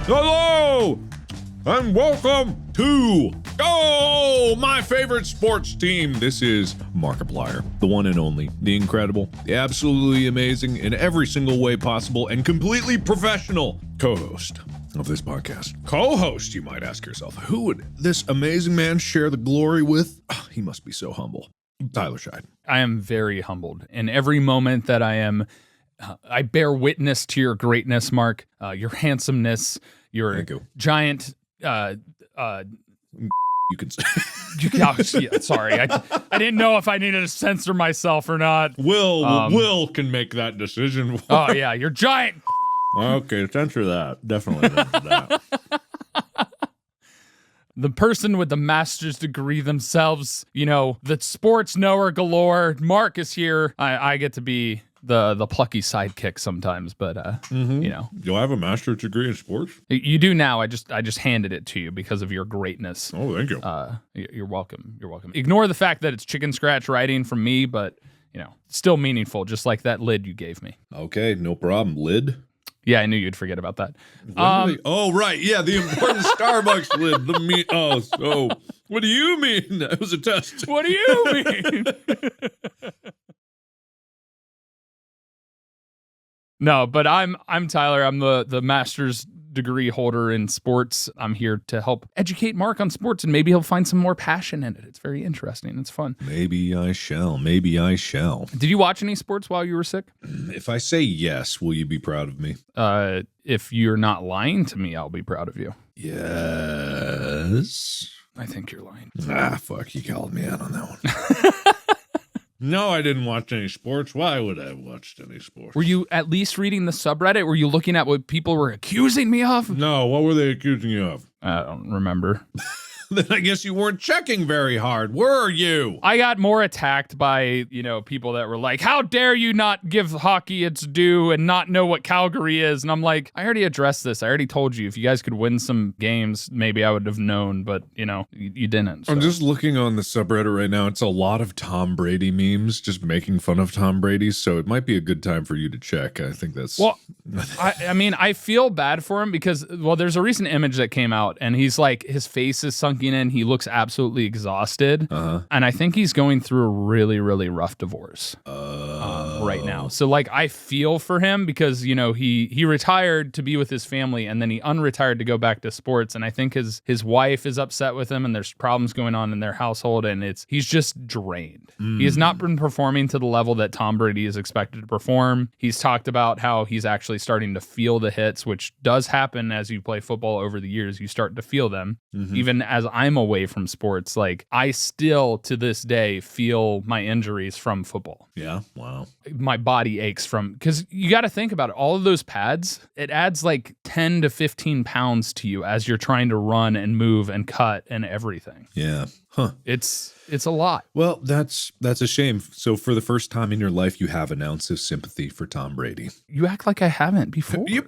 Hello, and welcome to my favorite sports team. This is Markiplier, the one and only, the incredible, the absolutely amazing, in every single way possible, and completely professional co-host of this podcast. Co-host, you might ask yourself. Who would this amazing man share the glory with? Oh, he must be so humble. Tyler Scheid. I am very humbled. In every moment that I bear witness to your greatness, Mark, your handsomeness, your giant, You can say. Sorry, I didn't know if I needed to censor myself or not. Will can make that decision. Oh yeah, you're giant. Okay, censor that. Definitely censor that. The person with the master's degree themselves, the sports knower galore. Mark is here. I get to be the plucky sidekick sometimes, but Do I have a master's degree in sports? You do now. I just handed it to you because of your greatness. Oh, thank you. You're welcome. You're welcome. Ignore the fact that it's chicken scratch writing from me, but still meaningful, just like that lid you gave me. Okay, no problem. Lid? Yeah, I knew you'd forget about that. Oh, right. Yeah, the important Starbucks lid. So what do you mean? That was a test. What do you mean? No, but I'm Tyler. I'm the master's degree holder in sports. I'm here to help educate Mark on sports, and maybe he'll find some more passion in it. It's very interesting. It's fun. Maybe I shall. Maybe I shall. Did you watch any sports while you were sick? If I say yes, will you be proud of me? If you're not lying to me, I'll be proud of you. Yes. I think you're lying. Fuck, you called me out on that one. No, I didn't watch any sports. Why would I have watched any sports? Were you at least reading the subreddit? Were you looking at what people were accusing me of? No, what were they accusing you of? I don't remember. Then I guess you weren't checking very hard, were you? I got more attacked by, people that were like, how dare you not give hockey its due and not know what Calgary is? And I'm like, I already addressed this. I already told you if you guys could win some games, maybe I would have known, but, you didn't. So. I'm just looking on the subreddit right now. It's a lot of Tom Brady memes, just making fun of Tom Brady. So it might be a good time for you to check. I think that's... Well, I feel bad for him because, there's a recent image that came out and he's like, his face is sunk in. He looks absolutely exhausted. And I think he's going through a really, really rough divorce right now. So I feel for him because, he retired to be with his family and then he unretired to go back to sports. And I think his wife is upset with him and there's problems going on in their household and he's just drained. He has not been performing to the level that Tom Brady is expected to perform. He's talked about how he's actually starting to feel the hits, which does happen as you play football over the years. You start to feel them. Even as I'm away from sports, I still to this day feel my injuries from football. Yeah, wow. My body aches because you got to think about it. All of those pads, it adds 10 to 15 pounds to you as you're trying to run and move and cut and everything. Yeah. Huh. It's a lot. Well, that's a shame. So for the first time in your life, you have an ounce of sympathy for Tom Brady. You act like I haven't before. You've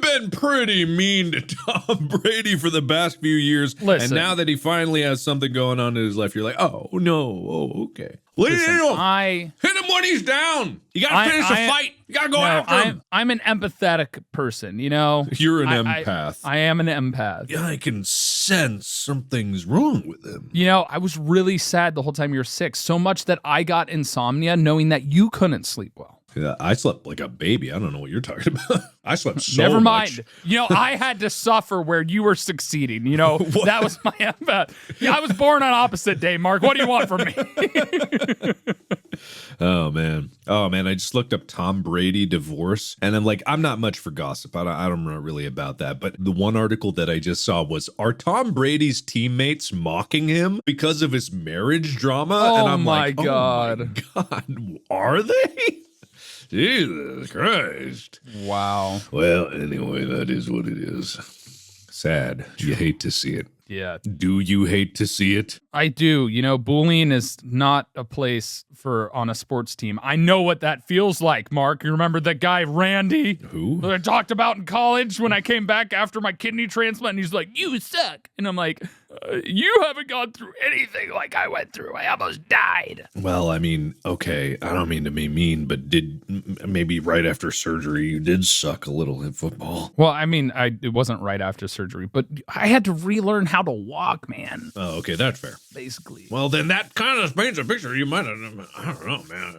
been pretty mean to Tom Brady for the past few years. Listen, and now that he finally has something going on in his life, you're like, oh, no. Oh, okay. Listen, hit him when he's down. You got to finish the fight. You got to go after him. I'm an empathetic person, You're an empath. I am an empath. Yeah, I can sense something's wrong with him. I was really sad the whole time you were sick, so much that I got insomnia knowing that you couldn't sleep well. Yeah, I slept like a baby. I don't know what you're talking about. I slept so Never much. mind. I had to suffer where you were succeeding. That was my empath. Yeah, I was born on opposite day, Mark. What do you want from me? Oh, man. I just looked up Tom Brady divorce, and I'm not much for gossip. I'm not really about that. But the one article that I just saw was, are Tom Brady's teammates mocking him because of his marriage drama? Oh, and I'm my God. Oh, my God. Are they? Jesus Christ. Wow. Well, anyway, that is what it is. Sad. You hate to see it. Yeah. Do you hate to see it? I do. Bullying is not a place on a sports team. I know what that feels like, Mark. You remember that guy, Randy? Who? Who I talked about in college when I came back after my kidney transplant, and he's like, you suck. And I'm like, You haven't gone through anything like I went through. I almost died. Well, I mean, okay, I don't mean to be mean, but maybe right after surgery you did suck a little at football? Well, I mean, it wasn't right after surgery, but I had to relearn how to walk, man. Oh, okay, that's fair. Basically. Well, then that kind of paints a picture. You might have, I don't know, man.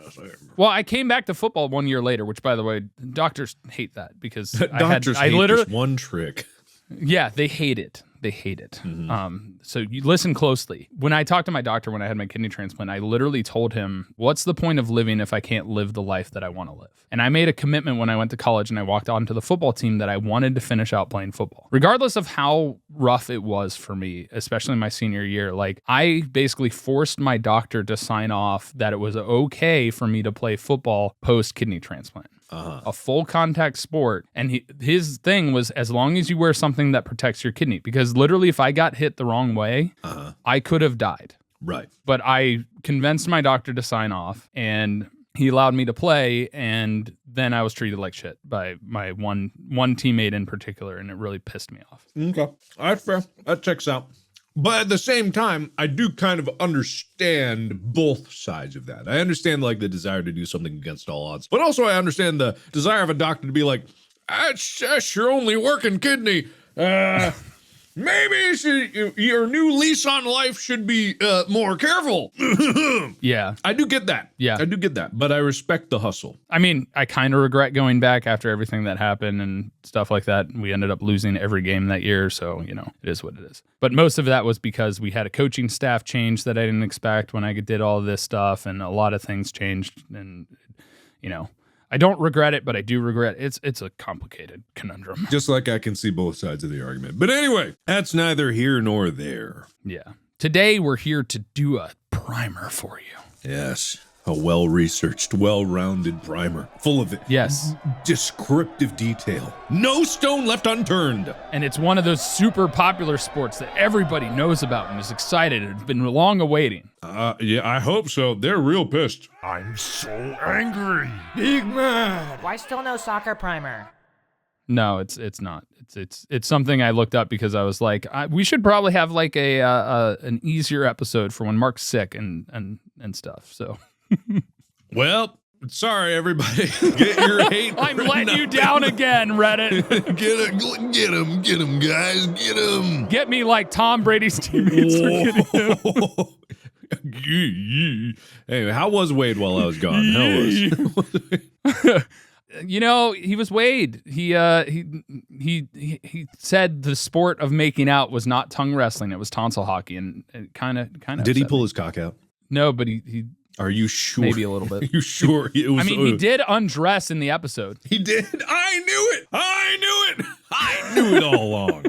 Well, I came back to football 1 year later, which, by the way, doctors hate that because Doctors hate this one trick. Yeah, they hate it. They hate it. Mm-hmm. So you listen closely. When I talked to my doctor when I had my kidney transplant, I literally told him, what's the point of living if I can't live the life that I want to live? And I made a commitment when I went to college and I walked onto the football team that I wanted to finish out playing football. Regardless of how rough it was for me, especially in my senior year, like I basically forced my doctor to sign off that it was okay for me to play football post kidney transplant. A full contact sport. And his thing was, as long as you wear something that protects your kidney, because literally if I got hit the wrong way, I could have died. Right. But I convinced my doctor to sign off and he allowed me to play. And then I was treated like shit by my one teammate in particular. And it really pissed me off. Okay. That's fair. That checks out. But at the same time, I do kind of understand both sides of that. I understand like the desire to do something against all odds, but also I understand the desire of a doctor to be like, that's your only working kidney. Maybe your new lease on life should be more careful. Yeah. I do get that. Yeah. I do get that, but I respect the hustle. I mean, I kind of regret going back after everything that happened and stuff like that. We ended up losing every game that year, so, you know, it is what it is. But most of that was because we had a coaching staff change that I didn't expect when I did all this stuff, and a lot of things changed, and, you know, I don't regret it, but I do regret it. It's a complicated conundrum. Just like I can see both sides of the argument. But anyway, that's neither here nor there. Yeah. Today, we're here to do a primer for you. Yes. A well-researched, well-rounded primer. Full of descriptive detail. No stone left unturned. And it's one of those super popular sports that everybody knows about and is excited and has been long awaiting. Yeah, I hope so. They're real pissed. I'm so angry. Big mad. Why still no soccer primer? No, it's not. It's something I looked up because I was like, we should probably have like an easier episode for when Mark's sick and stuff. So, well, sorry everybody. Get your hate. I'm letting you down again, Reddit. Get him, guys, get him. Get me like Tom Brady's teammates were getting him. Hey, how was Wade while I was gone? How was? You know, he was Wade. He said the sport of making out was not tongue wrestling; it was tonsil hockey, and it kind of. Did he pull his cock out? No, but he. Are you sure? Maybe a little bit. Are you sure? It was, I mean, he did undress in the episode. He did. I knew it all along.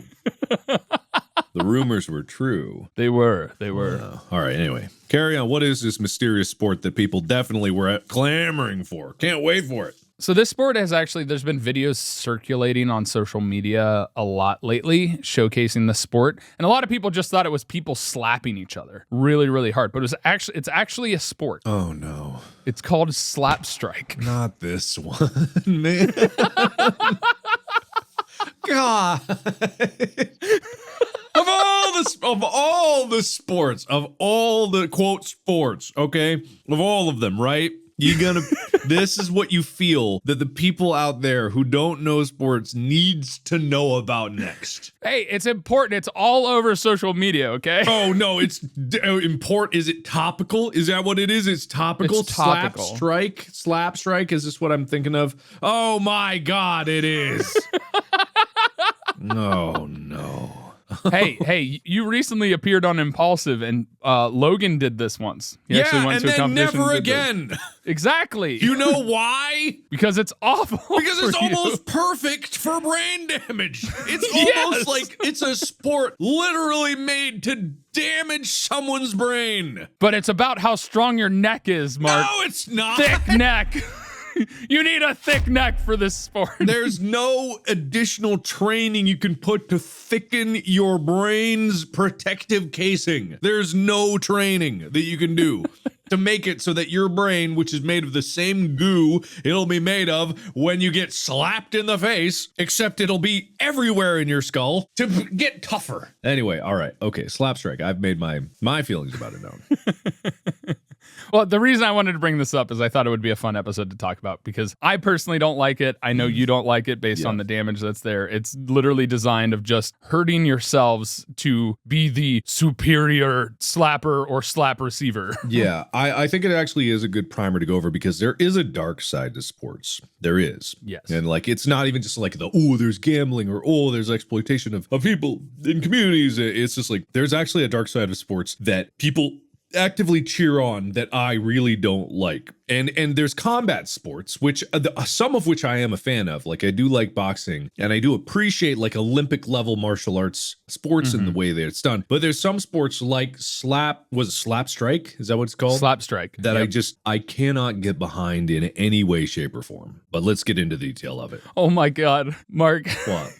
The rumors were true. They were. All right. Anyway, carry on. What is this mysterious sport that people definitely were clamoring for? Can't wait for it. So this sport there's been videos circulating on social media a lot lately showcasing the sport. And a lot of people just thought it was people slapping each other really, really hard. But it's actually a sport. Oh, no. It's called slap strike. Not this one, man. God. Of all the sports, of all the quote sports, okay? Of all of them, right? This is what you feel that the people out there who don't know sports needs to know about next. Hey, it's important. It's all over social media, okay? Oh, no, it's important. Is it topical? Is that what it is? It's topical? It's topical. Slap strike? Is this what I'm thinking of? Oh my God, it is. No. Hey, you recently appeared on Impulsive, and Logan did this once. He actually went to a competition. Never again. Exactly. You know why? Because it's awful. Because it's almost perfect for brain damage. It's almost like it's a sport literally made to damage someone's brain. But it's about how strong your neck is, Mark. No, it's not. Thick neck. You need a thick neck for this sport. There's no additional training you can put to thicken your brain's protective casing. There's no training that you can do. to make it so that your brain, which is made of the same goo it'll be made of when you get slapped in the face, except it'll be everywhere in your skull to get tougher. Anyway, all right. Okay, slap strike. I've made my feelings about it known. Well, the reason I wanted to bring this up is I thought it would be a fun episode to talk about because I personally don't like it. I know you don't like it based on the damage that's there. It's literally designed of just hurting yourselves to be the superior slapper or slap receiver. Yeah, I think it actually is a good primer to go over because there is a dark side to sports. There is. Yes. And like, it's not even just like there's gambling or there's exploitation of people in communities. It's just like, there's actually a dark side of sports that people actively cheer on that I really don't like. And there's combat sports, which some of which I am a fan of. Like I do like boxing and I do appreciate like Olympic level martial arts sports in the way that it's done. But there's some sports like slap strike? Is that what it's called? Slap strike. That I cannot get behind in any way, shape, or form. But let's get into detail of it. Oh my God, Mark. What?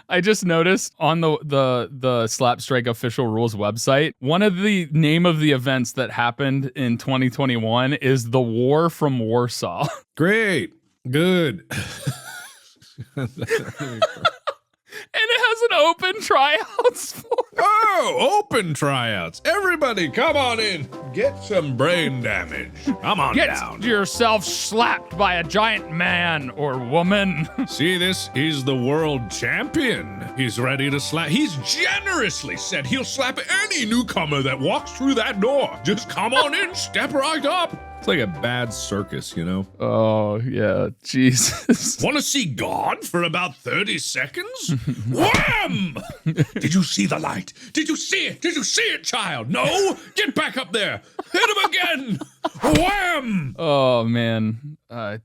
I just noticed on the Slap Strike official rules website, one of the name of the events that happened in 2021 is the War from Warsaw. Great. Good. And it has an open tryouts for it. Oh, open tryouts. Everybody come on in. Get some brain damage. Come on down. Get yourself slapped by a giant man or woman. See this? He's the world champion. He's ready to slap. He's generously said he'll slap any newcomer that walks through that door. Just come on in, step right up. It's like a bad circus, you know? Oh, yeah. Jesus. Want to see God for about 30 seconds? Wham! Did you see the light? Did you see it? Did you see it, child? No? Get back up there. Hit him again. Wham! Oh, man. I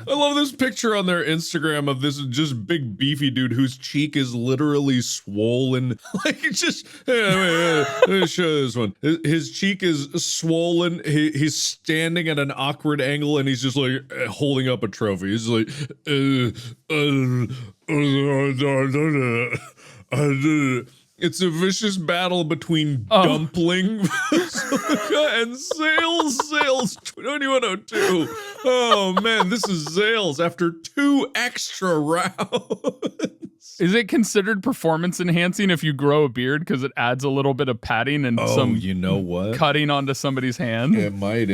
love this picture on their Instagram of this just big beefy dude whose cheek is literally swollen. Like it's just, let me show this one. His cheek is swollen. He's standing at an awkward angle and he's just like holding up a trophy. He's like, it's a vicious battle between Dumpling and Zales 2102. Oh man, this is Zales after 2 extra rounds. Is it considered performance enhancing if you grow a beard because it adds a little bit of padding and some you know what? Cutting onto somebody's hand? It might.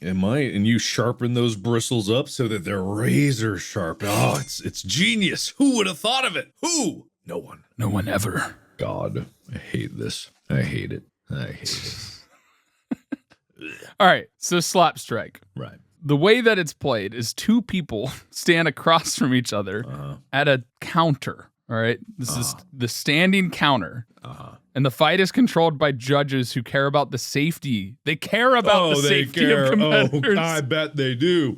And you sharpen those bristles up so that they're razor sharp. Oh, it's genius. Who would have thought of it? Who? No one. No one ever. God, I hate this. I hate it. All right, so slap strike. Right. The way that it's played is 2 people stand across from each other at a counter. All right, this is the standing counter. And the fight is controlled by judges who care about the safety. They care about the safety of competitors. Oh, I bet they do.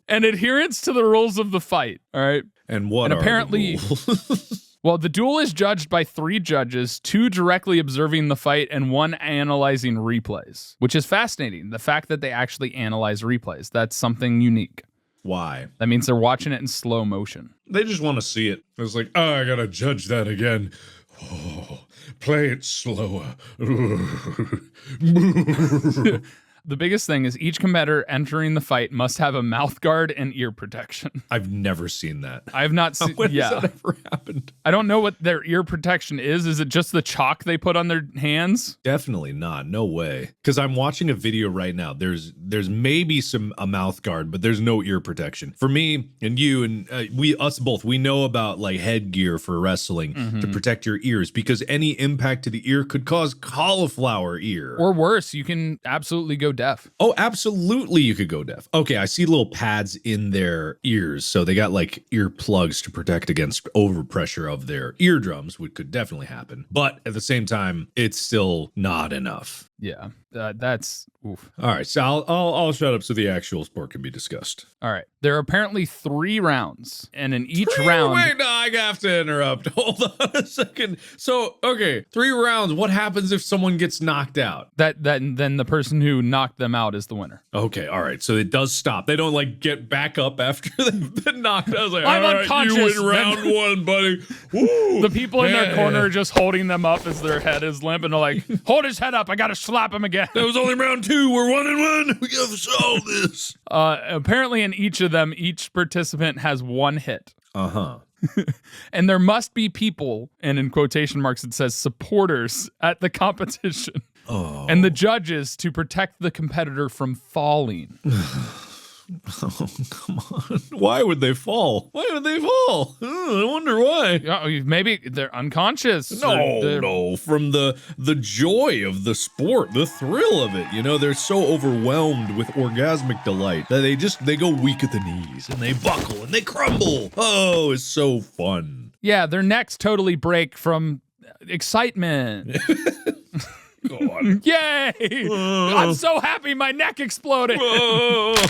And adherence to the rules of the fight. All right. And what and are apparently, the rules? Well, the duel is judged by 3 judges, 2 directly observing the fight and 1 analyzing replays, which is fascinating. The fact that they actually analyze replays, that's something unique. Why? That means they're watching it in slow motion. They just want to see it. It's like, I gotta judge that again. Oh, play it slower. The biggest thing is each competitor entering the fight must have a mouth guard and ear protection. I've never seen that. I have not seen. When has that ever happened? I don't know what their ear protection is. Is it just the chalk they put on their hands? Definitely not. No way. Because I'm watching a video right now. There's maybe a mouth guard, but there's no ear protection. For me and you and us both, we know about like headgear for wrestling to protect your ears because any impact to the ear could cause cauliflower ear. Or worse, you can absolutely go deaf. Oh, absolutely. You could go deaf. Okay. I see little pads in their ears. So they got like ear plugs to protect against overpressure of their eardrums, which could definitely happen. But at the same time, it's still not enough. Yeah, that's oof. All right, so I'll shut up so the actual sport can be discussed. All right, there are apparently 3 rounds, and in each round. Wait, no, I have to interrupt. Hold on a second. So, okay, 3 rounds. What happens if someone gets knocked out? Then the person who knocked them out is the winner. Okay, all right. So it does stop. They don't like get back up after they've been knocked out. I was like, I'm all right, unconscious. you win round one, buddy. Woo. The people in their corner are just holding them up as their head is limp, and they're like, hold his head up. I got to slap him again. That was only round 2. We're 1-1. We got to solve this. Apparently in each of them, each participant has one hit. Uh-huh. And there must be people, and in quotation marks it says supporters at the competition. Oh. And the judges to protect the competitor from falling. Oh, come on. Why would they fall? Why would they fall? I wonder why. Maybe they're unconscious. No. From the joy of the sport, the thrill of it. You know, they're so overwhelmed with orgasmic delight that they go weak at the knees and they buckle and they crumble. Oh, it's so fun. Yeah, their necks totally break from excitement. Go on. Yay! I'm so happy my neck exploded. Woohoo!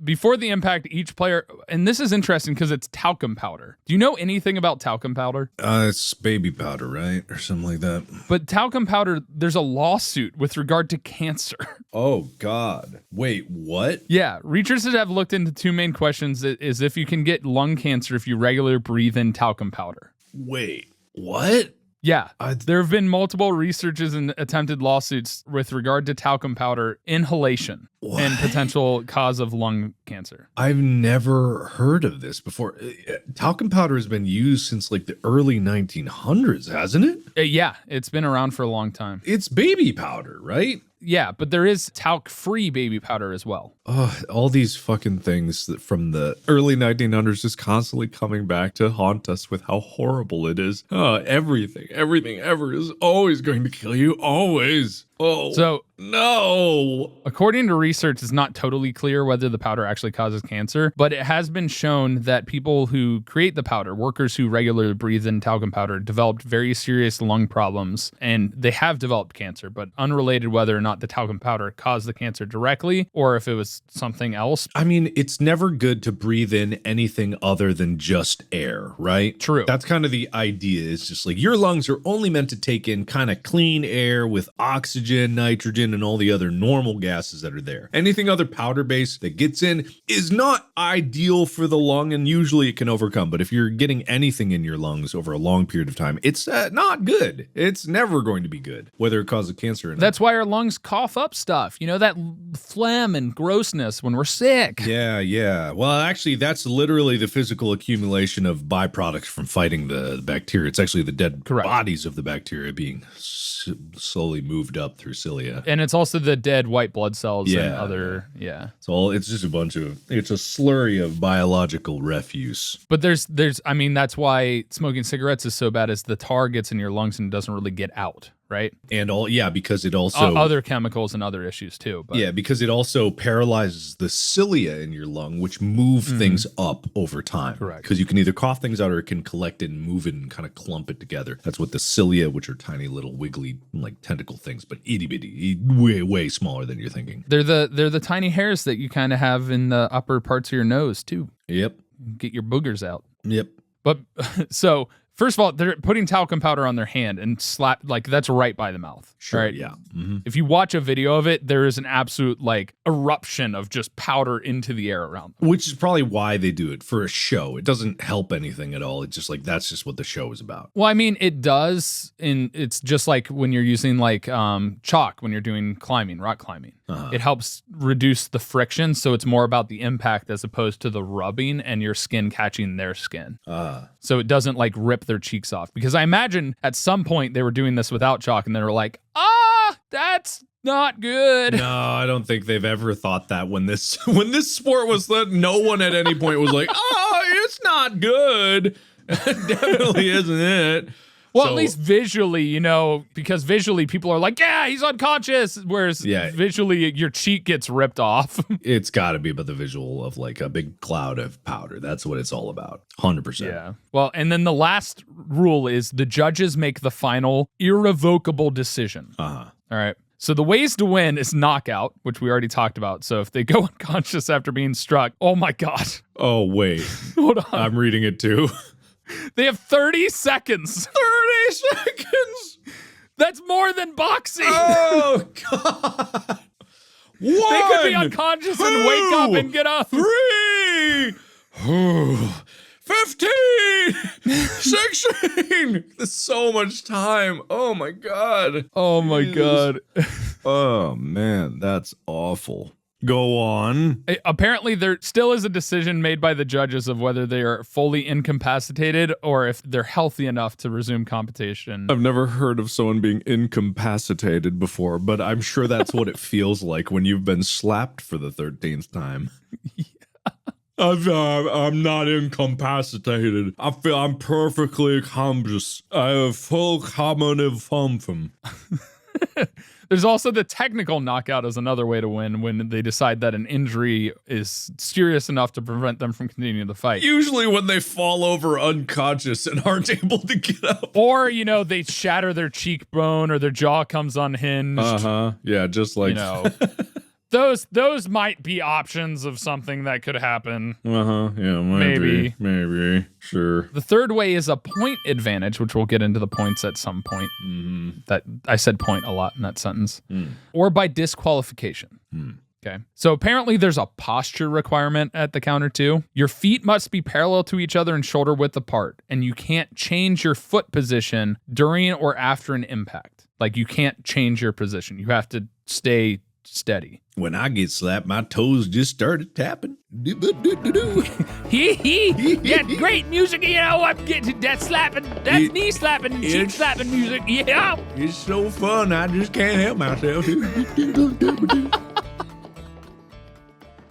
Before the impact, each player, and this is interesting because it's talcum powder. Do you know anything about talcum powder? It's baby powder, right? Or something like that. But talcum powder, there's a lawsuit with regard to cancer. Oh, God. Wait, what? Yeah, researchers have looked into 2 main questions, is if you can get lung cancer if you regularly breathe in talcum powder. Wait, what? Yeah, there have been multiple researches and attempted lawsuits with regard to talcum powder inhalation and potential cause of lung cancer. I've never heard of this before. Talcum powder has been used since like the early 1900s, hasn't it? Yeah, it's been around for a long time. It's baby powder, right? Yeah, but there is talc-free baby powder as well. All these fucking things that from the early 1900s just constantly coming back to haunt us with how horrible it is. Everything ever is always going to kill you, always. Oh, so no. According to research, it's not totally clear whether the powder actually causes cancer, but it has been shown that people who create the powder, workers who regularly breathe in talcum powder, developed very serious lung problems, and they have developed cancer, but unrelated whether or not the talcum powder caused the cancer directly or if it was something else. I mean, it's never good to breathe in anything other than just air, right? True. That's kind of the idea. It's just like your lungs are only meant to take in kind of clean air with oxygen, nitrogen, and all the other normal gases that are there. Anything other powder-based that gets in is not ideal for the lung, and usually it can overcome. But if you're getting anything in your lungs over a long period of time, it's not good. It's never going to be good, whether it causes cancer or not. That's why our lungs cough up stuff. You know, that phlegm and grossness when we're sick. Yeah. Well, actually, that's literally the physical accumulation of byproducts from fighting the bacteria. It's actually the dead bodies of the bacteria being slowly moved up through cilia. And it's also the dead white blood cells and other, It's just it's a slurry of biological refuse. But I mean, that's why smoking cigarettes is so bad, is the tar gets in your lungs and doesn't really get out. Right. And because it also other chemicals and other issues too. But. Yeah, because it also paralyzes the cilia in your lung, which move things up over time. Correct. Because you can either cough things out or it can collect it and move it and kind of clump it together. That's what the cilia, which are tiny little wiggly like tentacle things, but itty bitty, way smaller than you're thinking. They're the tiny hairs that you kind of have in the upper parts of your nose too. Yep. Get your boogers out. Yep. But so. First of all, they're putting talcum powder on their hand and slap, like, that's right by the mouth. Sure, right? yeah. Mm-hmm. If you watch a video of it, there is an absolute, like, eruption of just powder into the air around them. Which is probably why they do it, for a show. It doesn't help anything at all. It's just like, that's just what the show is about. Well, I mean, it does, it's just like when you're using, like, chalk when you're doing climbing, rock climbing. Uh-huh. It helps reduce the friction, so it's more about the impact as opposed to the rubbing and your skin catching their skin. So it doesn't, like, rip their cheeks off. Because I imagine at some point they were doing this without chalk and they were like, that's not good. No, I don't think they've ever thought that when this sport was that no one at any point was like, it's not good. It definitely isn't it. Well, at least visually, you know, because visually people are like, yeah, he's unconscious. Whereas visually your cheek gets ripped off. It's got to be about the visual of like a big cloud of powder. That's what it's all about. 100%. Yeah. Well, and then the last rule is the judges make the final irrevocable decision. Uh-huh. All right. So the ways to win is knockout, which we already talked about. So if they go unconscious after being struck, oh my God. Oh, wait. Hold on. I'm reading it too. They have 30 seconds. 30 seconds. That's more than boxing. Oh, God. They could be unconscious and wake up and get up. 3, 15, 16. There's so much time. Oh my God. Oh my God. Oh man, that's awful. Go on. Apparently, there still is a decision made by the judges of whether they are fully incapacitated or if they're healthy enough to resume competition. I've never heard of someone being incapacitated before, but I'm sure that's what it feels like when you've been slapped for the 13th time. I'm not incapacitated. I feel I'm perfectly conscious. I have full cognitive function. There's also the technical knockout as another way to win when they decide that an injury is serious enough to prevent them from continuing the fight. Usually when they fall over unconscious and aren't able to get up. Or, they shatter their cheekbone or their jaw comes unhinged. Yeah, just like... Those might be options of something that could happen. Yeah, maybe. Sure. The third way is a point advantage, which we'll get into the points at some point. That I said point a lot in that sentence. Or by disqualification. Okay. So apparently there's a posture requirement at the counter too. Your feet must be parallel to each other and shoulder width apart, and you can't change your foot position during or after an impact. Like you can't change your position. You have to stay steady. When I get slapped, my toes just started tapping. Yeah, great music. I'm getting that slapping. That's knee slapping, cheek slapping music. Yeah. It's so fun. I just can't help myself.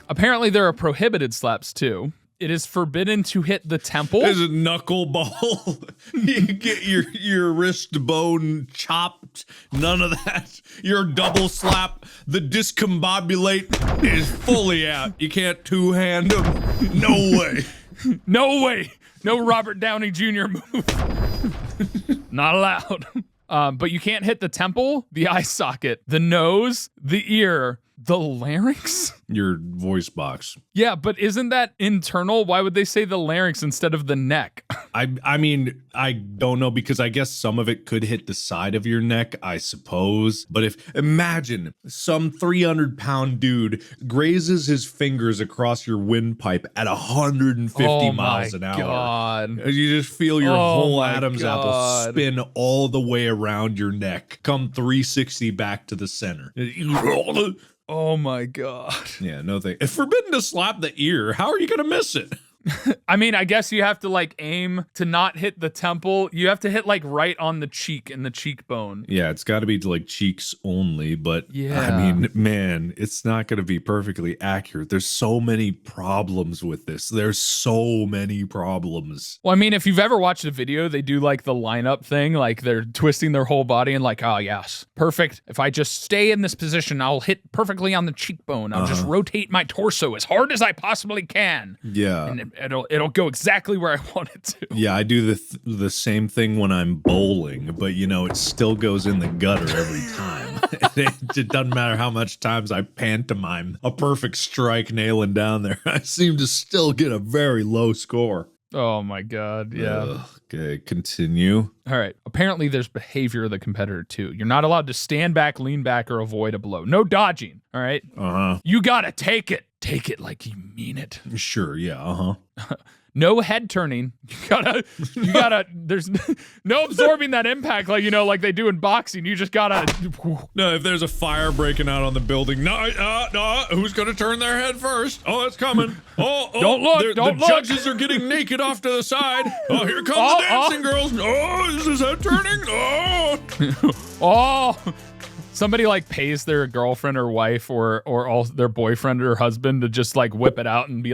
Apparently, there are prohibited slaps too. It is forbidden to hit the temple. There's a knuckleball. You get your wrist bone chopped. None of that. Your double slap. The discombobulate is fully out. You can't two-hand them. No way. No way. No Robert Downey Jr. move. Not allowed. But you can't hit the temple, the eye socket, the nose, the ear, the larynx. Your voice box. Yeah, but isn't that internal? Why would they say the larynx instead of the neck? I mean, I don't know, because I guess some of it could hit the side of your neck, I suppose. But imagine some 300-pound dude grazes his fingers across your windpipe at 150 miles an hour. God. You just feel your whole Adam's apple spin all the way around your neck, come 360 back to the center. Oh my God. Yeah, no thing. It's forbidden to slap the ear. How are you going to miss it? I mean, I guess you have to aim to not hit the temple. You have to hit right on the cheek and the cheekbone. Yeah, it's got to be cheeks only, but yeah. I mean, man, it's not going to be perfectly accurate. There's so many problems with this. There's so many problems. Well, I mean, if you've ever watched a video, they do the lineup thing, they're twisting their whole body and oh yes, perfect. If I just stay in this position, I'll hit perfectly on the cheekbone. I'll just rotate my torso as hard as I possibly can. Yeah. And it'll go exactly where I want it to. Yeah, I do the same thing when I'm bowling, but it still goes in the gutter every time. It doesn't matter how much times I pantomime a perfect strike nailing down there. I seem to still get a very low score. Oh my God, yeah. Okay, continue. All right. Apparently there's behavior of the competitor too. You're not allowed to stand back, lean back, or avoid a blow. No dodging, all right? You gotta take it. Take it like you mean it. Sure, yeah, No head turning. You gotta, there's no absorbing that impact like they do in boxing. You just gotta. No, if there's a fire breaking out on the building, no, who's gonna turn their head first? Oh, it's coming. Oh, don't look, don't look. The judges are getting naked off to the side. Oh, here come the dancing girls. Oh, is his head turning? Oh. Oh. Somebody pays their girlfriend or wife or their boyfriend or husband to just whip it out and be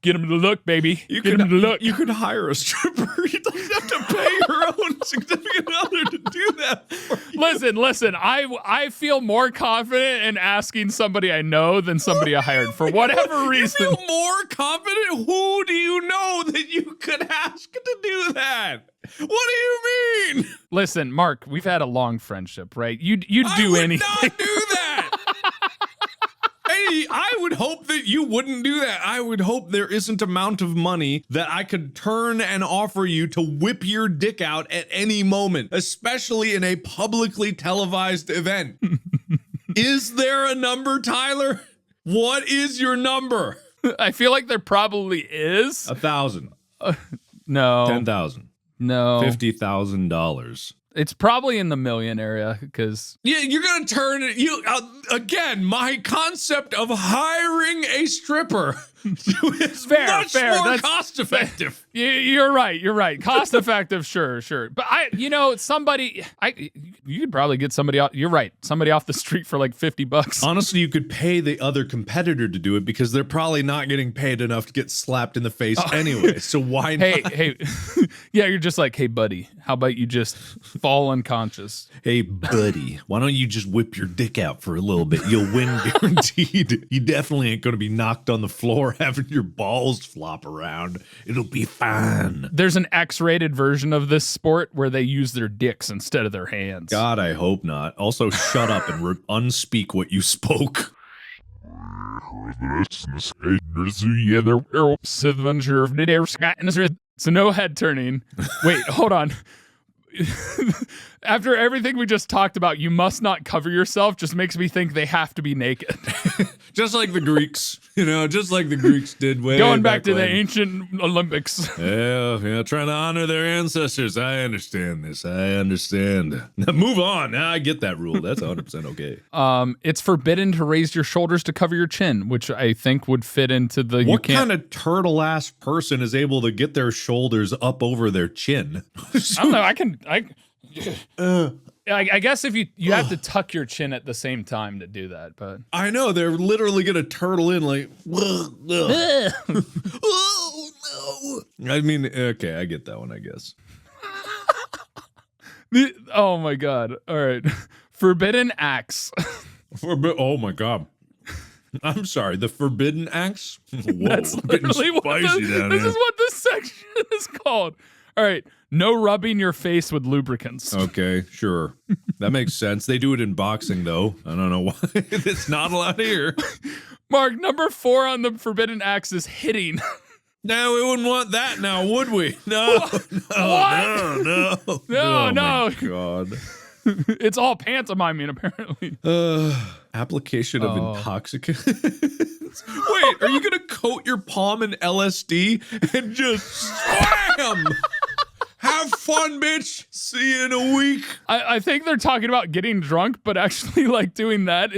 get him to look, baby. Get him to look. You could hire a stripper. You don't have to pay your own significant other to do that for you. Listen. I feel more confident in asking somebody I know than somebody I hired for whatever reason. You feel more confident? Who do you know that you could ask to do that? What do you mean? Listen, Mark, we've had a long friendship, right? You'd do anything. I would not do that. Hey, I would hope that you wouldn't do that. I would hope there isn't amount of money that I could turn and offer you to whip your dick out at any moment, especially in a publicly televised event. Is there a number, Tyler? What is your number? I feel like there probably is. 1,000. No. 10,000. No. $50,000. It's probably in the million area because Yeah, you're gonna turn it. Again. My concept of hiring a stripper is Fair. much more That's cost effective. You're right. Cost effective, sure. But you could probably get somebody out. You're right. Somebody off the street for like $50. Honestly, you could pay the other competitor to do it because they're probably not getting paid enough to get slapped in the face anyway. So why not? Hey, yeah, you're just like, hey, buddy, how about you just fall unconscious? Hey, buddy, why don't you just whip your dick out for a little bit? You'll win guaranteed. You definitely ain't going to be knocked on the floor having your balls flop around. It'll be fine. There's an X-rated version of this sport where they use their dicks instead of their hands. God, I hope not. Also, shut up and unspeak what you spoke. So no head turning. Wait, hold on. After everything we just talked about, you must not cover yourself just makes me think they have to be naked. Just like the Greeks, just like the Greeks did way Going back to when. the ancient Olympics. Yeah, trying to honor their ancestors. I understand this. I understand. Now move on. Now I get that rule. That's 100% okay. It's forbidden to raise your shoulders to cover your chin, which I think would fit into the. What kind of turtle-ass person is able to get their shoulders up over their chin? I don't know. I guess if you have to tuck your chin at the same time to do that, but I know they're literally gonna turtle in like. Oh no! I mean, okay, I get that one. I guess. Oh my god! All right, forbidden acts. Oh my god! I'm sorry. The forbidden acts. Whoa, That's literally what this is what this section is called. All right, no rubbing your face with lubricants. Okay, sure. That makes sense. They do it in boxing, though. I don't know why. It's not allowed here. Mark, number 4 on the forbidden acts is hitting. No, we wouldn't want that now, would we? No. No. Oh, my God. It's all pantomiming, apparently. Application of intoxicants. Wait, are you going to coat your palm in LSD and just slam? Have fun, bitch. See you in a week. I think they're talking about getting drunk, but actually, like, doing that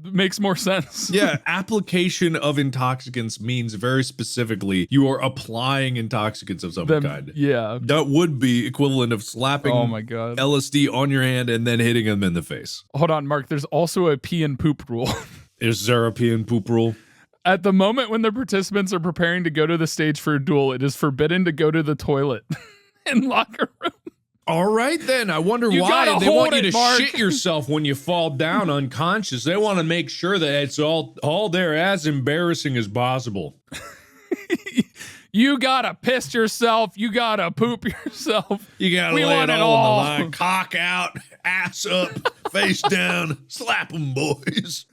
makes more sense. Yeah, application of intoxicants means very specifically you are applying intoxicants of some kind. Yeah. That would be equivalent of slapping LSD on your hand and then hitting them in the face. Hold on, Mark. There's also a pee and poop rule. Is there a pee and poop rule? At the moment when the participants are preparing to go to the stage for a duel, it is forbidden to go to the toilet. In locker room. All right, then. I wonder why they want you to shit yourself when you fall down unconscious. They want to make sure that it's all there as embarrassing as possible. You gotta piss yourself. You gotta poop yourself. You gotta lay it all on the line. Cock out, ass up, face down. Slap them, boys.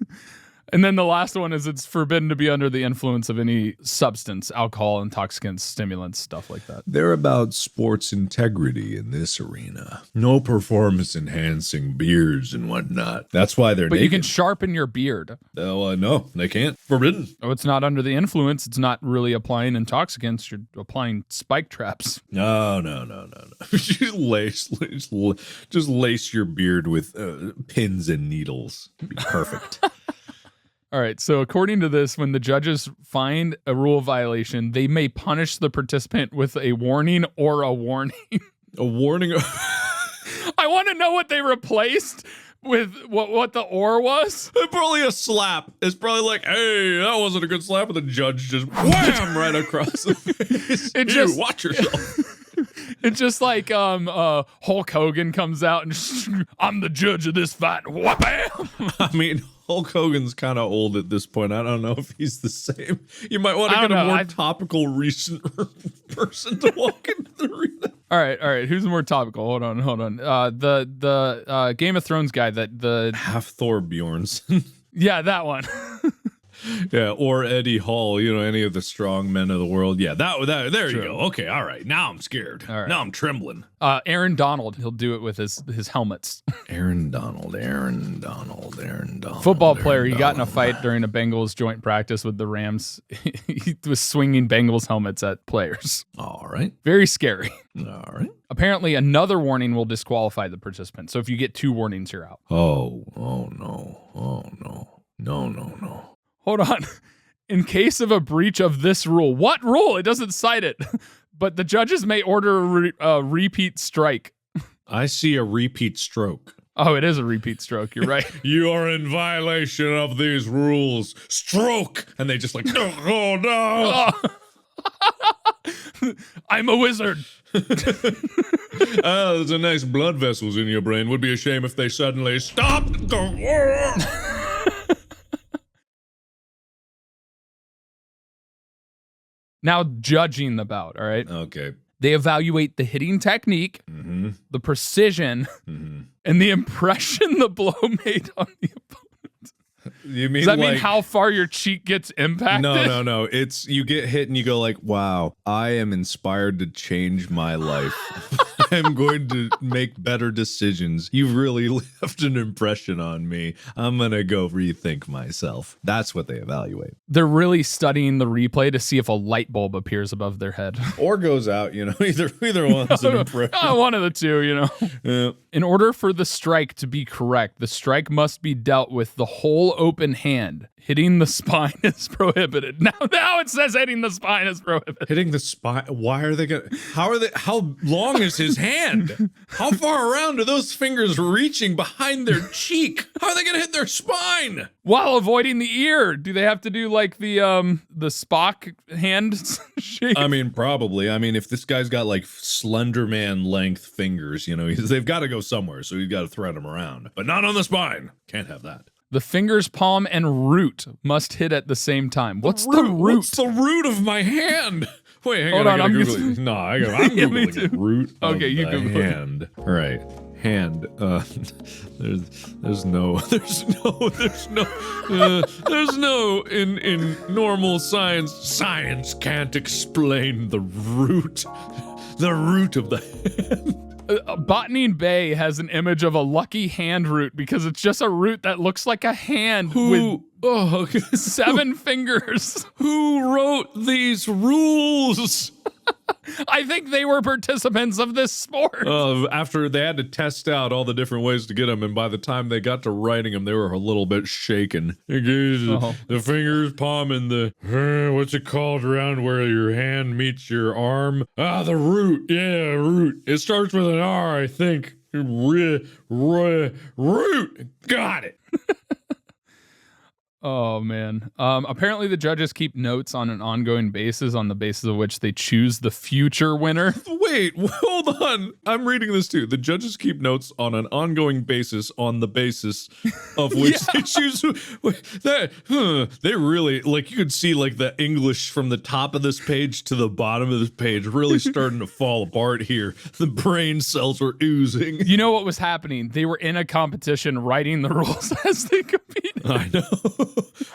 And then the last one is it's forbidden to be under the influence of any substance, alcohol, intoxicants, stimulants, stuff like that. They're about sports integrity in this arena. No performance-enhancing beers and whatnot. That's why they're naked. But you can sharpen your beard. Oh, no, they can't. Forbidden. Oh, it's not under the influence. It's not really applying intoxicants. You're applying spike traps. No. Just lace your beard with pins and needles. Be perfect. All right, so according to this, when the judges find a rule violation, they may punish the participant with a warning or a warning. A warning? I want to know what they replaced with what the or was. Probably a slap. It's probably like, hey, that wasn't a good slap, and the judge just wham right across the face. Watch yourself. It's just like Hulk Hogan comes out and I'm the judge of this fight. Wha-bam! I mean, Hulk Hogan's kind of old at this point. I don't know if he's the same. You might want to get a more topical, recent person to walk into the arena. All right. Who's more topical? Hold on. The Game of Thrones guy that the Half Thor Bjornsson. Yeah, that one. Yeah, or Eddie Hall, any of the strong men of the world. Yeah, there you go. Okay, all right. Now I'm scared. All right. Now I'm trembling. Aaron Donald, he'll do it with his helmets. Aaron Donald. Football player, he got in a fight during a Bengals joint practice with the Rams. He was swinging Bengals helmets at players. All right. Very scary. All right. Apparently, another warning will disqualify the participant. So if you get 2 warnings, you're out. Oh no. No. Hold on. In case of a breach of this rule, what rule? It doesn't cite it. But the judges may order a repeat strike. I see a repeat stroke. Oh, it is a repeat stroke. You're right. You are in violation of these rules. Stroke. And they just like, oh no. I'm a wizard. There's a nice blood vessels in your brain. Would be a shame if they suddenly stopped. Now judging the bout, all right? Okay. They evaluate the hitting technique, the precision, and the impression the blow made on the opponent. You mean Does that mean how far your cheek gets impacted? No. It's you get hit and you go like, wow, I am inspired to change my life. I'm going to make better decisions. You've really left an impression on me. I'm going to go rethink myself. That's what they evaluate. They're really studying the replay to see if a light bulb appears above their head. Or goes out, either one's an impression. One of the two, Yeah. In order for the strike to be correct, the strike must be dealt with the whole open hand. Hitting the spine is prohibited. Now it says hitting the spine is prohibited. Hitting the spine. Why are they going to? How long is his hand? How far around are those fingers reaching behind their cheek? How are they going to hit their spine? While avoiding the ear. Do they have to do like the Spock hand shape? I mean, probably. I mean, if this guy's got like Slender Man length fingers, they've got to go somewhere. So you've got to thread them around, but not on the spine. Can't have that. The fingers, palm, and root must hit at the same time. What's the root? What's the root of my hand? Wait, hang Hold on. I'm Google it. No, I'm Googling it. Root of Okay, you the Google it. hand. All right. Hand. There's no in normal science. Science can't explain the root of the hand. Botany Bay has an image of a lucky hand root because it's just a root that looks like a hand with 7 fingers. Who wrote these rules? I think they were participants of this sport. After they had to test out all the different ways to get them, and by the time they got to writing them, they were a little bit shaken. The fingers, palm, and the what's it called around where your hand meets your arm? The root. Yeah, root. It starts with an R, I think. Root. Got it. Oh, man. Apparently the judges keep notes on an ongoing basis on the basis of which they choose the future winner. Wait, hold on. I'm reading this too. The judges keep notes on an ongoing basis on the basis of which they choose. They really, like, you could see like the English from the top of this page to the bottom of this page really starting to fall apart here. The brain cells were oozing. You know what was happening? They were in a competition writing the rules as they competed. I know.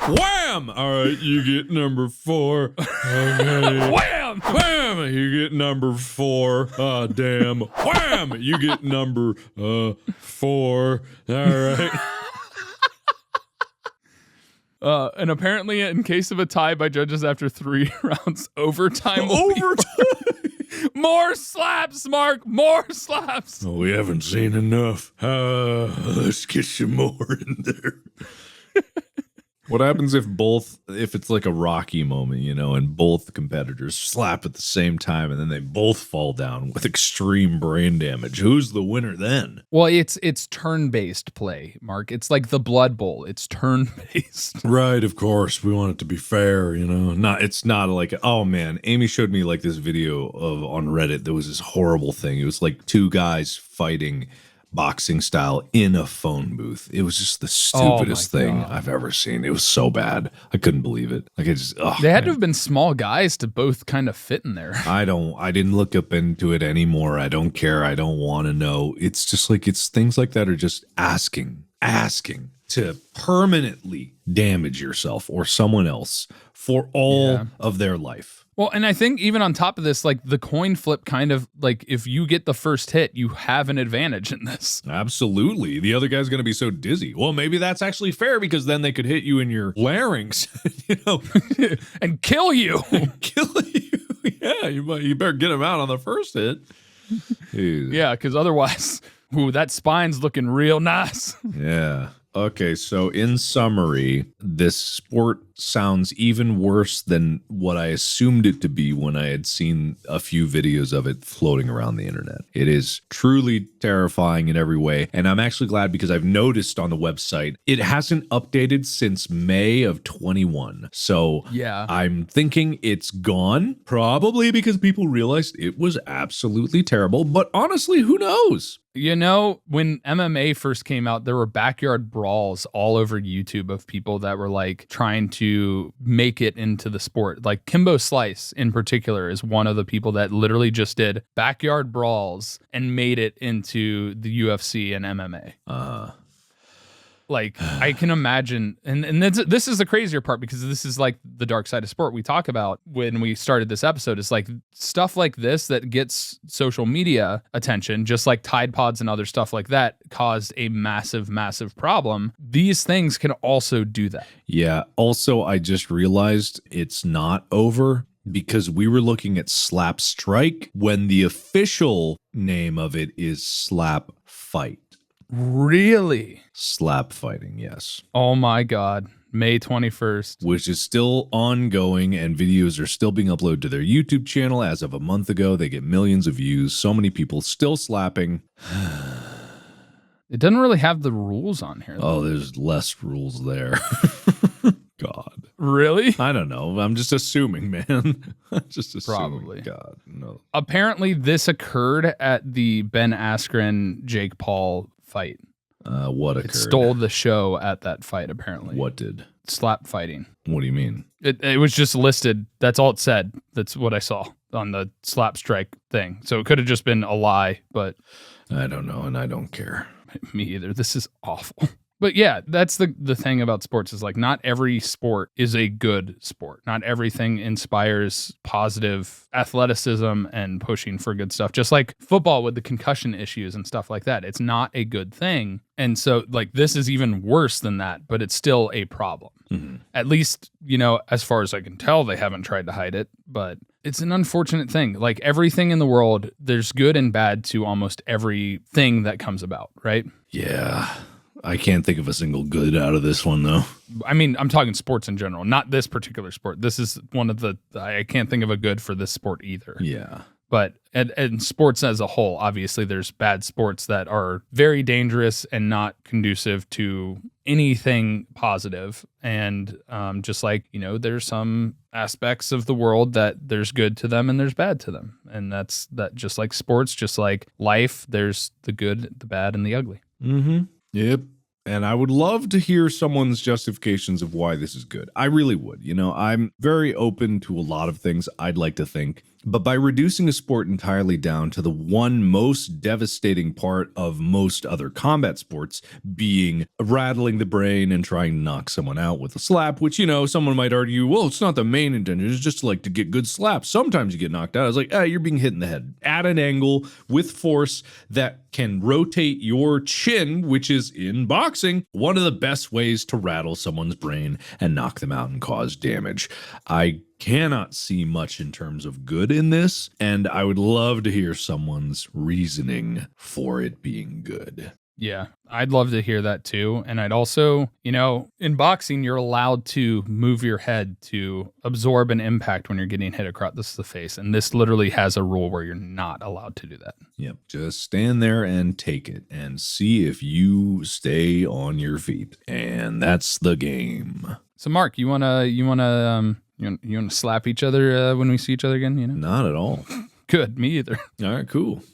Wham! All right, you get number 4. Okay. Wham! Wham! You get number 4. Damn. Wham! You get number 4. All right. And apparently, in case of a tie by judges after 3 rounds, overtime. More slaps, Mark. More slaps. Oh, we haven't seen enough. Let's get some more in there. What happens if it's like a Rocky moment, and both competitors slap at the same time and then they both fall down with extreme brain damage? Who's the winner then? Well, it's turn-based play, Mark. It's like the Blood Bowl. It's turn-based. Right, of course. We want it to be fair, It's not like, oh man, Amy showed me like this video on Reddit. There was this horrible thing. It was like 2 guys fighting boxing style in a phone booth. It was just the stupidest thing I've ever seen. It was so bad. I couldn't believe it. Like they had to have been small guys to both kind of fit in there. I didn't look up into it anymore. I don't care. I don't want to know. It's just like, it's things like that are just asking. to permanently damage yourself or someone else for all of their life. Well, and I think even on top of this, like the coin flip kind of like if you get the first hit, you have an advantage in this. Absolutely. The other guy's going to be so dizzy. Well, maybe that's actually fair because then they could hit you in your larynx, and kill you. Kill you. Yeah, you better get him out on the first hit. Yeah, because otherwise, that spine's looking real nice. Yeah. Okay, so in summary, this sport sounds even worse than what I assumed it to be when I had seen a few videos of it floating around the internet. It is truly terrifying in every way, and I'm actually glad because I've noticed on the website it hasn't updated since May of 21. So yeah, I'm thinking it's gone, probably because people realized it was absolutely terrible, but honestly, who knows? You know, when MMA first came out, there were backyard brawls all over YouTube of people that were like trying to make it into the sport. Like Kimbo Slice in particular is one of the people that literally just did backyard brawls and made it into the UFC and MMA. Like I can imagine, and this is the crazier part because this is like the dark side of sport we talk about when we started this episode. Is like stuff like this that gets social media attention, just like Tide Pods and other stuff like that, caused a massive, massive problem. These things can also do that. Yeah. Also, I just realized it's not over because we were looking at Slap Strike when the official name of it is Slap Fight. Really? Slap fighting, yes. Oh my God. May 21st. Which is still ongoing, and videos are still being uploaded to their YouTube channel. As of a month ago, they get millions of views. So many people still slapping. It doesn't really have the rules on here, though. Oh, there's less rules there. God. Really? I don't know. I'm just assuming, man. Just assuming. Probably. God, no. Apparently, this occurred at the Ben Askren Jake Paul fight. What occurred? It stole the show at that fight, apparently. What did? Slap fighting. What do you mean? It was just listed. That's all it said. That's what I saw on the Slap Strike thing. So it could have just been a lie, but I don't know, and I don't care. Me either. This is awful. But yeah, that's the thing about sports is like not every sport is a good sport. Not everything inspires positive athleticism and pushing for good stuff. Just like football with the concussion issues and stuff like that. It's not a good thing. And so like this is even worse than that, but it's still a problem. Mm-hmm. At least, you know, as far as I can tell, they haven't tried to hide it, but it's an unfortunate thing. Like everything in the world, there's good and bad to almost everything that comes about, right? Yeah. I can't think of a single good out of this one, though. I mean, I'm talking sports in general, not this particular sport. This is one of I can't think of a good for this sport either. Yeah. But and sports as a whole, obviously there's bad sports that are very dangerous and not conducive to anything positive. And just like, you know, there's some aspects of the world that there's good to them and there's bad to them. And that's that just like sports, just like life, there's the good, the bad, and the ugly. Mm-hmm. Yep. And I would love to hear someone's justifications of why this is good. I really would. You know, I'm very open to a lot of things, I'd like to think. But by reducing a sport entirely down to the one most devastating part of most other combat sports, being rattling the brain and trying to knock someone out with a slap, which, you know, someone might argue, well, it's not the main intention. It's just like to get good slaps. Sometimes you get knocked out. I was like, you're being hit in the head at an angle with force that can rotate your chin, which is in boxing, one of the best ways to rattle someone's brain and knock them out and cause damage. I cannot see much in terms of good in this, and I would love to hear someone's reasoning for it being good. Yeah, I'd love to hear that too. And I'd also, you know, in boxing, you're allowed to move your head to absorb an impact when you're getting hit across the face. And this literally has a rule where you're not allowed to do that. Yep. Just stand there and take it and see if you stay on your feet. And that's the game. So Mark, you wanna slap each other when we see each other again? You know, not at all. Good, me either. All right, cool.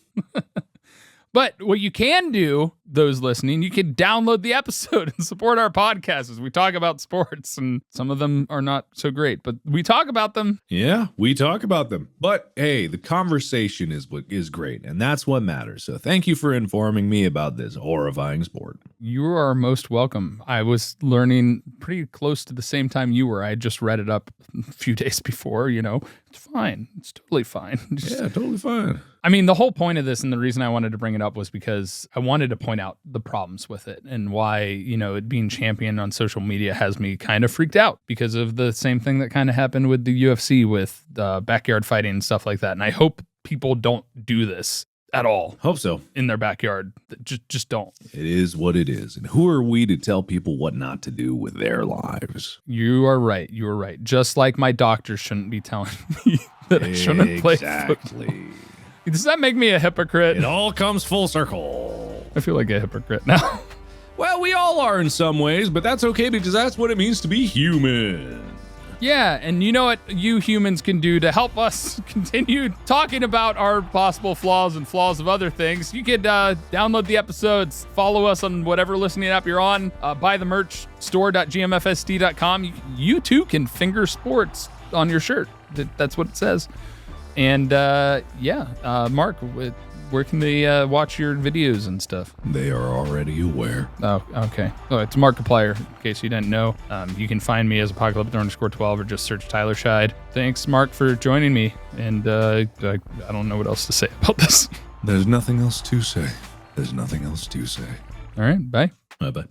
But what you can do those listening, you can download the episode and support our podcast as we talk about sports, and some of them are not so great, but we talk about them. Yeah, we talk about them. But hey, the conversation is what is great, and that's what matters. So thank you for informing me about this horrifying sport. You are most welcome. I was learning pretty close to the same time you were. I had just read it up a few days before, It's fine. It's totally fine. Yeah, totally fine. I mean, the whole point of this and the reason I wanted to bring it up was because I wanted to point out the problems with it and why, it being championed on social media has me kind of freaked out because of the same thing that kind of happened with the UFC with backyard fighting and stuff like that. And I hope people don't do this at all. Hope so. In their backyard. Just don't. It is what it is. And who are we to tell people what not to do with their lives? You are right. You are right. Just like my doctor shouldn't be telling me that I shouldn't play football. Does that make me a hypocrite? It all comes full circle. I feel like a hypocrite now. Well, we all are in some ways, but that's okay because that's what it means to be human. Yeah, and you know what you humans can do to help us continue talking about our possible flaws and flaws of other things. You could download the episodes, follow us on whatever listening app you're on, buy the merch, store.gmfst.com. You too can finger sports on your shirt. That's what it says. And Mark, where can they watch your videos and stuff? They are already aware. Oh, okay. Oh, it's Markiplier, in case you didn't know. You can find me as apocalyptic_12 or just search Tyler Scheid. Thanks, Mark, for joining me. And I don't know what else to say about this. There's nothing else to say. There's nothing else to say. All right, bye. Bye-bye.